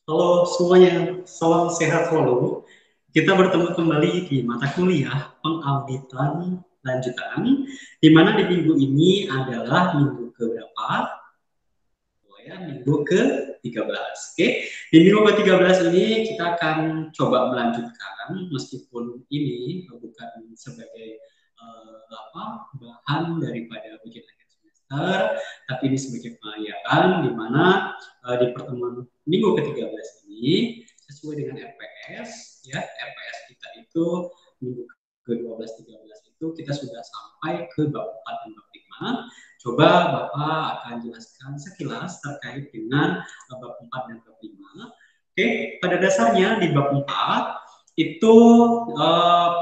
Halo semuanya, salam sehat selalu. Kita bertemu kembali di mata kuliah pengauditan lanjutan, di mana di minggu ini adalah minggu keberapa? Oh ya, minggu ke-13. Oke, di minggu ke-13 ini kita akan coba melanjutkan, meskipun ini bukan sebagai bahan daripada ujian akhir semester, tapi ini sebagai pengayaan, di mana di pertemuan minggu ke-13 ini sesuai dengan RPS, ya RPS kita itu minggu ke-12 13 itu kita sudah sampai ke bab 4 dan bab 5. Coba Bapak akan jelaskan sekilas terkait dengan bab 4 dan bab 5. Oke, pada dasarnya di bab 4 itu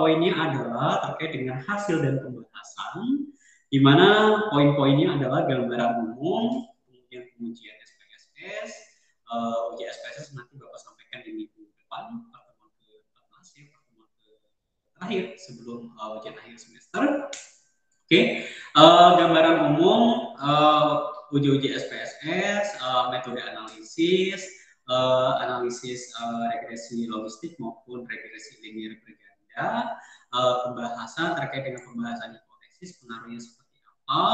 poinnya adalah terkait dengan hasil dan pembahasan, di mana poin-poinnya adalah gambaran umum, kemudian pengujian SPSS, ujian SPSS nanti Bapak sampaikan di minggu depan, pertemuan ke-14 ya, pertemuan terakhir sebelum ujian akhir semester. Oke, gambaran umum uji-uji SPSS, metode analisis, analisis regresi logistik maupun regresi linear berganda, pembahasan terkait dengan pembahasan hipotesis, pengaruhnya seperti apa,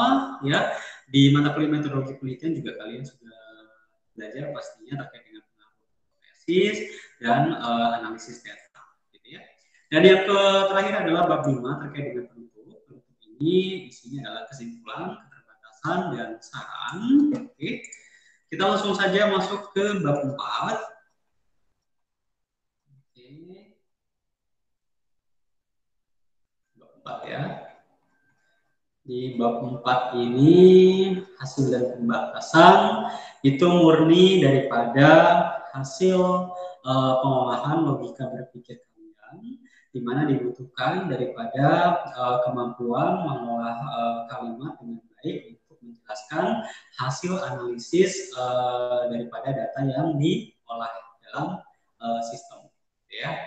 ya. Di mata kuliah metodologi penelitian juga kalian sudah belajar pastinya terkait dengan pengaruh hipotesis dan analisis data, gitu ya. Dan yang terakhir adalah bab 5 terkait dengan penutup. Penutup ini isinya adalah kesimpulan, keterbatasan, dan saran. Oke. Kita langsung saja masuk ke bab 4. Oke. Bab 4 ya. Di bab 4 ini hasil dan pembahasan itu murni daripada hasil pengolahan logika berpikir kalian, di mana dibutuhkan daripada kemampuan mengolah kalimat dengan baik untuk menjelaskan hasil analisis daripada data yang diolah dalam sistem, ya.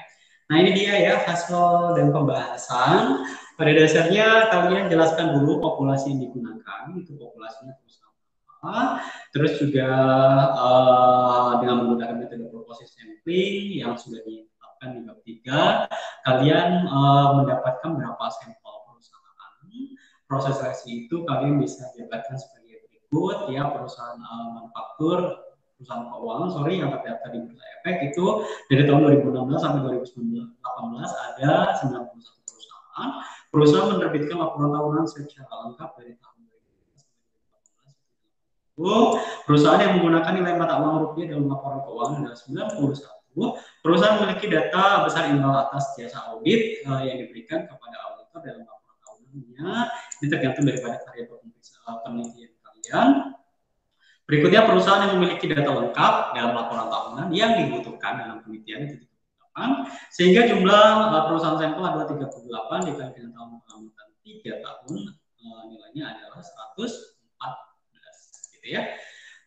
Nah ini dia ya hasil dan pembahasan. Pada dasarnya kalian jelaskan dulu populasi yang digunakan, itu populasinya perusahaan apa. Terus juga dengan menggunakan metode proposi sampling yang sudah ditetapkan di bab 3, kalian mendapatkan berapa sampel perusahaan. Proses seleksi itu kalian bisa jabarkan sebagai berikut ya, perusahaan manufaktur, perusahaan keuangan, yang terdaftar di Bursa Efek itu dari tahun 2016 sampai 2018 ada 91 perusahaan. Perusahaan menerbitkan laporan tahunan secara lengkap dari tahun 2015 sampai 2018. Perusahaan yang menggunakan nilai mata uang rupiah dalam laporan keuangan adalah 91. Perusahaan memiliki data besar imbal atas jasa audit yang diberikan kepada auditor dalam laporan tahunannya. Ini tergantung daripada karya penelitian kalian. Berikutnya, perusahaan yang memiliki data lengkap dalam laporan tahunan yang dibutuhkan dalam penelitian itu 38, sehingga jumlah perusahaan sampel adalah 38 dikali dengan tahun pengamatan 3 tahun, nilainya adalah 114, gitu ya.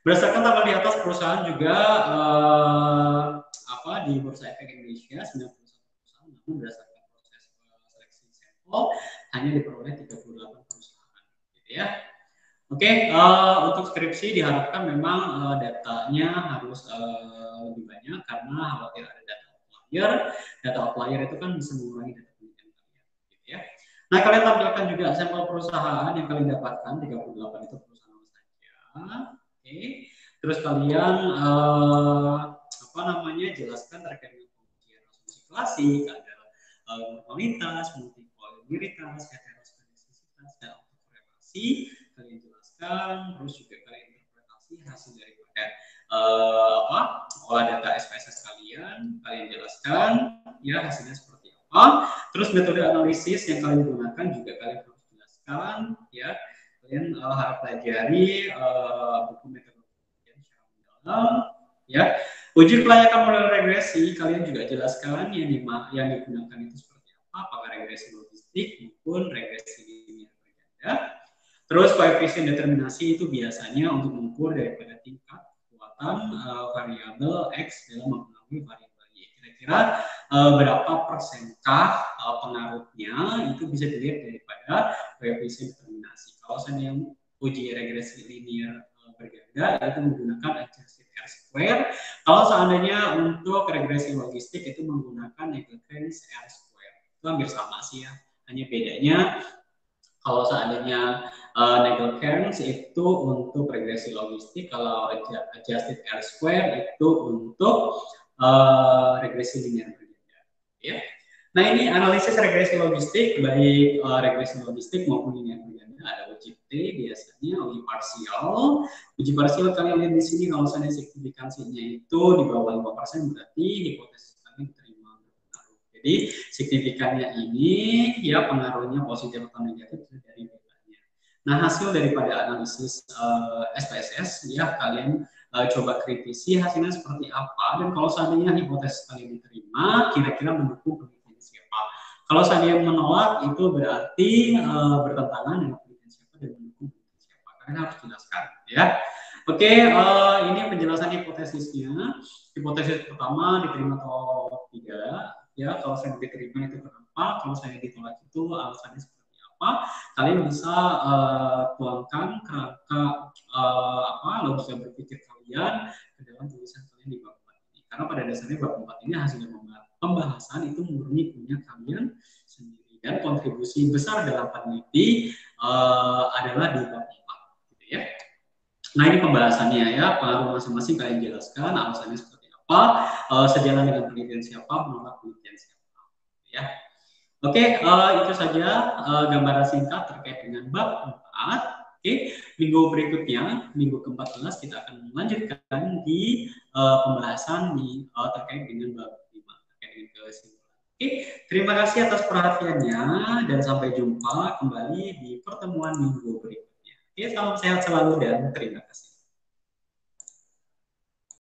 Berdasarkan tabel di atas, perusahaan juga di Bursa Efek Indonesia 91 perusahaan, namun berdasarkan proses seleksi sampel hanya diperoleh 38 perusahaan, gitu ya. Oke, untuk skripsi diharapkan memang datanya harus lebih banyak karena khawatir ada data outlier. Data outlier itu kan bisa mengurangi data penelitian kalian, gitu ya. Nah, kalian tampilkan juga sampel perusahaan yang kalian dapatkan, 38 itu perusahaan apa saja. Oke. Terus kalian jelaskan terkait dengan pengujian asumsi klasik, ada normalitas, multipolinitas, heteroskedastisitas, dan autokorelasi. Kalian jelaskan, terus juga kalian interpretasi hasil daripada olah data SPSS kalian jelaskan ya hasilnya seperti apa. Terus metode analisis yang kalian gunakan juga kalian harus jelaskan ya. Kalian harus pelajari buku metodologi secara mendalam ya. Uji kelayakan model regresi kalian juga jelaskan yang digunakan itu seperti apa, apakah regresi logistik maupun regresi linear berganda. Terus koefisien determinasi itu biasanya untuk mengukur daripada tingkat kekuatan variabel X dalam mempengaruhi variabel Y. Kira-kira berapa persenkah pengaruhnya itu bisa dilihat daripada koefisien determinasi. Kalau saya yang uji regresi linear berganda itu menggunakan adjusted R-square. Kalau seandainya untuk regresi logistik itu menggunakan Nagle-Krens R-square. Itu hampir sama sih ya. Hanya bedanya kalau seandainya Nagle-Krens itu untuk regresi logistik, kalau adjusted R-square itu untuk regresi linear berganda. Ya. Nah, ini analisis regresi logistik, baik regresi logistik maupun linear berganda. Ada uji T biasanya, uji parsial. Uji parsial kalian lihat di sini, kalau misalnya signifikansinya itu di bawah 5%, berarti hipotesis kalian diterima berpengaruh. Jadi signifikannya ini ya pengaruhnya positif atau negatif dari betanya. Nah, hasil daripada analisis SPSS ya kalian coba kritisi hasilnya seperti apa, dan kalau seandainya hipotesis kalian diterima, kira-kira mendukung penelitian siapa. Kalau seandainya menolak, itu berarti bertentangan dengan penelitian siapa dan mendukung penelitian siapa. Kalian harus jelaskan ya. Oke, ini penjelasan hipotesisnya. Hipotesis pertama diterima atau tidak ya. Kalau saya diterima itu kenapa, kalau saya ditolak itu alasannya seperti apa. Kalian bisa tuangkan kerangka logika berpikir kalian ke dalam tulisan kalian di bab 4 ini. Karena pada dasarnya bab 4 ini hasil pembahasan itu murni punya kalian sendiri, dan kontribusi besar dalam peneliti adalah di bab 4 gitu ya. Nah, ini pembahasannya ya, pengaruh masing-masing kalian jelaskan, alasannya seperti apa, sejalan dengan penelitian siapa, menolak penelitian siapa ya. Oke, itu saja gambaran singkat terkait dengan bab 4. Oke, minggu berikutnya, minggu ke-14 kita akan melanjutkan di pembahasan terkait dengan bab 5, terkait dengan kesimpulan. Oke, terima kasih atas perhatiannya dan sampai jumpa kembali di pertemuan minggu berikutnya. Oke, salam sehat selalu dan terima kasih.